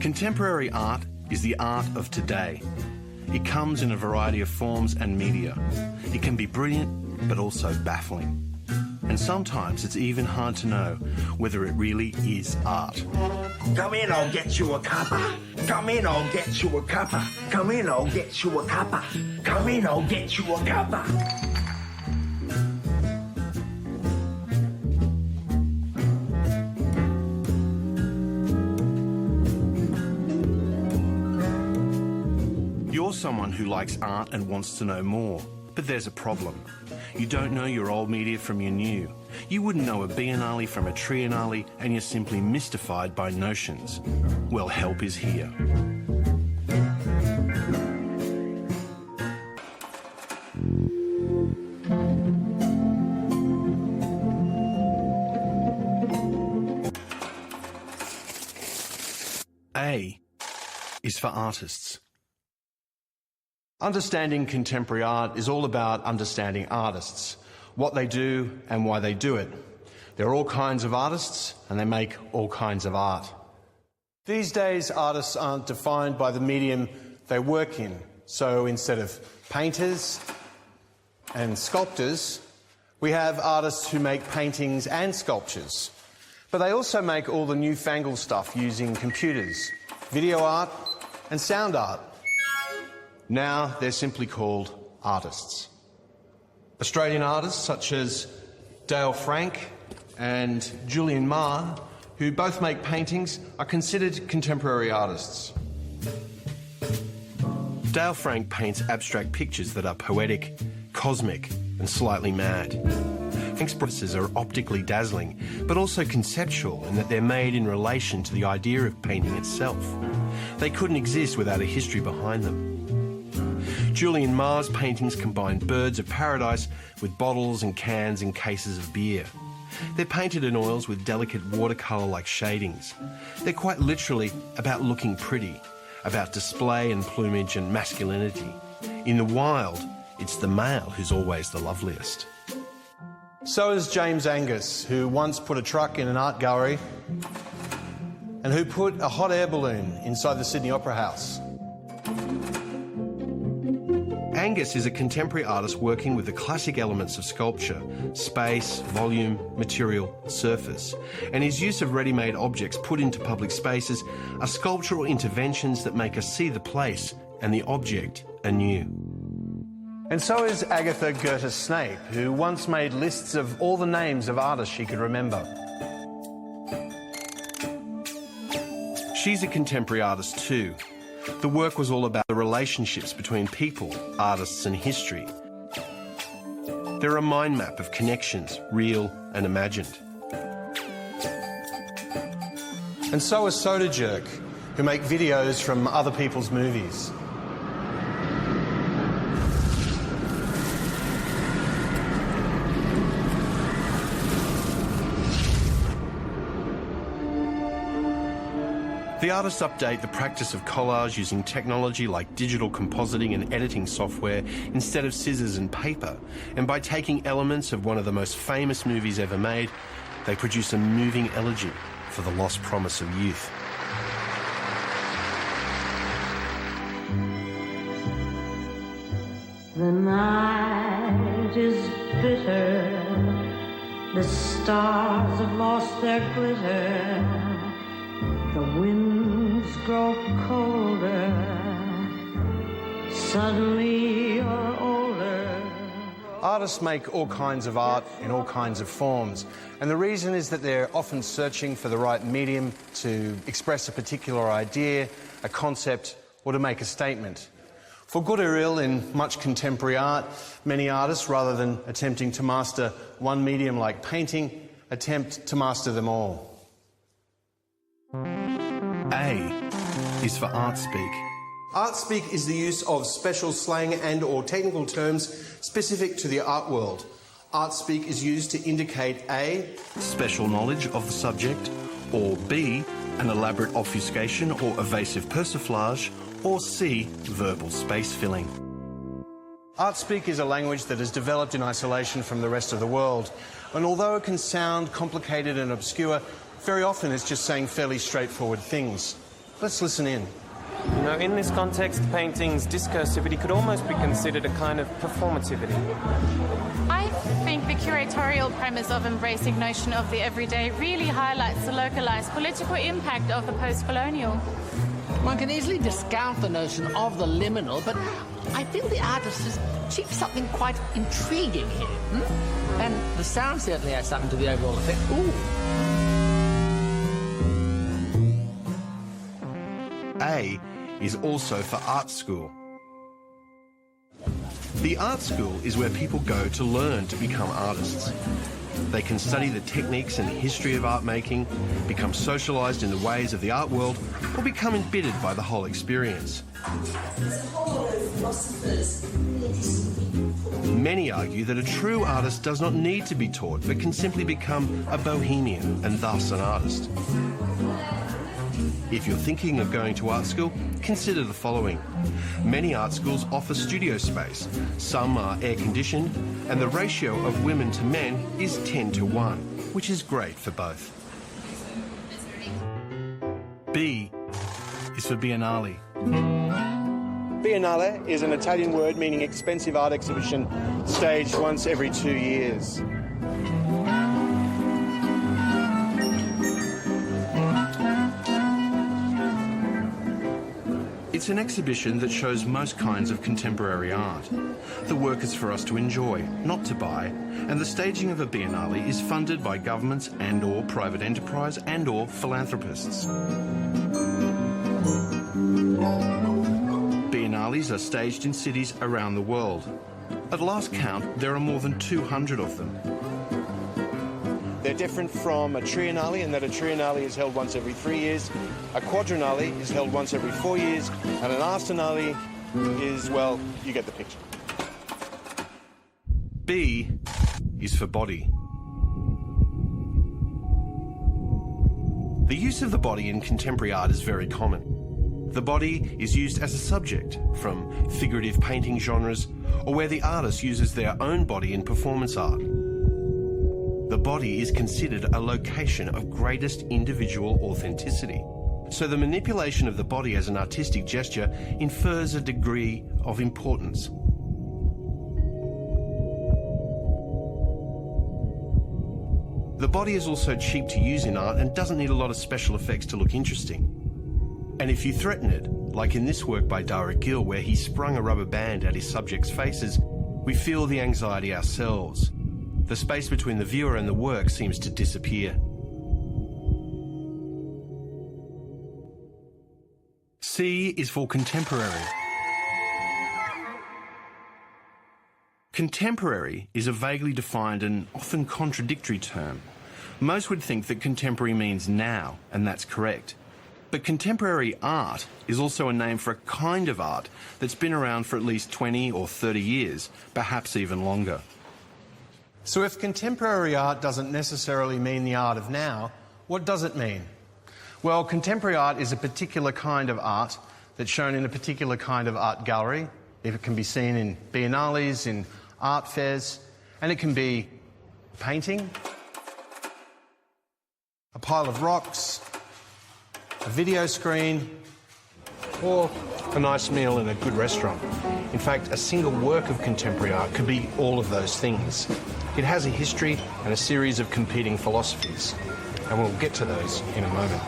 Contemporary art is the art of today. It comes in a variety of forms and media. It can be brilliant, but also baffling. And sometimes it's even hard to know whether it really is art. Come in, I'll get you a cuppa. Come in, I'll get you a cuppa. Come in, I'll get you a cuppa. Come in, I'll get you a cuppa. You're someone who likes art and wants to know more, but there's a problem. You don't know your old media from your new. You wouldn't know a biennale from a triennale, and you're simply mystified by notions. Well, help is here. A is for artists. Understanding contemporary art is all about understanding artists, what they do and why they do it. There are all kinds of artists and they make all kinds of art. These days, artists aren't defined by the medium they work in. So instead of painters and sculptors, we have artists who make paintings and sculptures. But they also make all the newfangled stuff using computers, video art and sound art. Now they're simply called artists. Australian artists such as Dale Frank and Julian Marr, who both make paintings, are considered contemporary artists. Dale Frank paints abstract pictures that are poetic, cosmic and slightly mad. Frank's processes are optically dazzling, but also conceptual in that they're made in relation to the idea of painting itself. They couldn't exist without a history behind them. Julian Marr's paintings combine birds of paradise with bottles and cans and cases of beer. They're painted in oils with delicate watercolour-like shadings. They're quite literally about looking pretty, about display and plumage and masculinity. In the wild, it's the male who's always the loveliest. So is James Angus, who once put a truck in an art gallery and who put a hot air balloon inside the Sydney Opera House. Angus is a contemporary artist working with the classic elements of sculpture: space, volume, material, surface. And his use of ready-made objects put into public spaces are sculptural interventions that make us see the place and the object anew. And so is Agatha Goethe Snape, who once made lists of all the names of artists she could remember. She's a contemporary artist too. The work was all about the relationships between people, artists and history. They're a mind map of connections, real and imagined. And so is Soda Jerk, who make videos from other people's movies. The artists update the practice of collage using technology like digital compositing and editing software instead of scissors and paper. And by taking elements of one of the most famous movies ever made, they produce a moving elegy for the lost promise of youth. The night is bitter, the stars have lost their glitter, the winds grow colder, suddenly you're older. Artists make all kinds of art in all kinds of forms, and the reason is that they're often searching for the right medium to express a particular idea, a concept, or to make a statement. For good or ill, in much contemporary art, many artists, rather than attempting to master one medium like painting, attempt to master them all. A is for art speak. Art speak is the use of special slang and or technical terms specific to the art world. Art speak is used to indicate A, special knowledge of the subject, or B, an elaborate obfuscation or evasive persiflage, or C, verbal space filling. Art speak is a language that is developed in isolation from the rest of the world. And although it can sound complicated and obscure, very often it's just saying fairly straightforward things. Let's listen in. You know, in this context, painting's discursivity could almost be considered a kind of performativity. I think the curatorial premise of embracing notion of the everyday really highlights the localized political impact of the post-colonial. One can easily discount the notion of the liminal, but I feel the artist has achieved something quite intriguing here. And the sound certainly has something to the overall effect. A is also for art school. The art school is where people go to learn to become artists. They can study the techniques and history of art making, become socialised in the ways of the art world, or become embittered by the whole experience. Many argue that a true artist does not need to be taught, but can simply become a bohemian and thus an artist. If you're thinking of going to art school, consider the following. Many art schools offer studio space. Some are air-conditioned, and the ratio of women to men is 10:1, which is great for both. B is for Biennale. Biennale is an Italian word meaning expensive art exhibition staged once every 2 years. It's an exhibition that shows most kinds of contemporary art. The work is for us to enjoy, not to buy, and the staging of a biennale is funded by governments and/or private enterprise and/or philanthropists. Biennales are staged in cities around the world. At last count, there are more than 200 of them. They're different from a triennale in that a triennale is held once every 3 years, a quadriennale is held once every 4 years, and an arsenale is, well, you get the picture. B is for body. The use of the body in contemporary art is very common. The body is used as a subject from figurative painting genres or where the artist uses their own body in performance art. The body is considered a location of greatest individual authenticity. So the manipulation of the body as an artistic gesture infers a degree of importance. The body is also cheap to use in art and doesn't need a lot of special effects to look interesting. And if you threaten it, like in this work by Dara Gill where he sprung a rubber band at his subjects' faces, we feel the anxiety ourselves. The space between the viewer and the work seems to disappear. C is for contemporary. Contemporary is a vaguely defined and often contradictory term. Most would think that contemporary means now, and that's correct. But contemporary art is also a name for a kind of art that's been around for at least 20 or 30 years, perhaps even longer. So if contemporary art doesn't necessarily mean the art of now, what does it mean? Well, contemporary art is a particular kind of art that's shown in a particular kind of art gallery. It can be seen in biennales, in art fairs, and it can be a painting, a pile of rocks, a video screen, or a nice meal in a good restaurant. In fact, a single work of contemporary art could be all of those things. It has a history and a series of competing philosophies, and we'll get to those in a moment.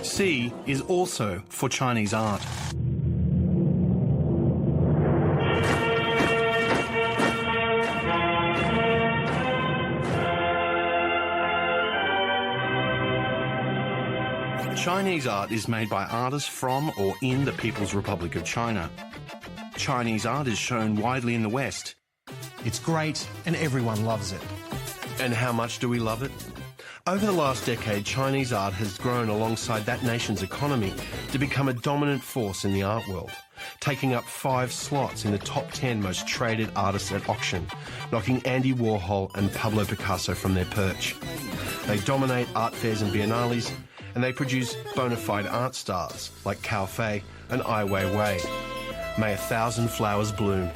C is also for Chinese art. Chinese art is made by artists from or in the People's Republic of China. Chinese art is shown widely in the West. It's great and everyone loves it. And how much do we love it? Over the last decade, Chinese art has grown alongside that nation's economy to become a dominant force in the art world, taking up 5 slots in the top 10 most traded artists at auction, knocking Andy Warhol and Pablo Picasso from their perch. They dominate art fairs and biennales, and they produce bona fide art stars like Cao Fei and Ai Weiwei. May a thousand flowers bloom.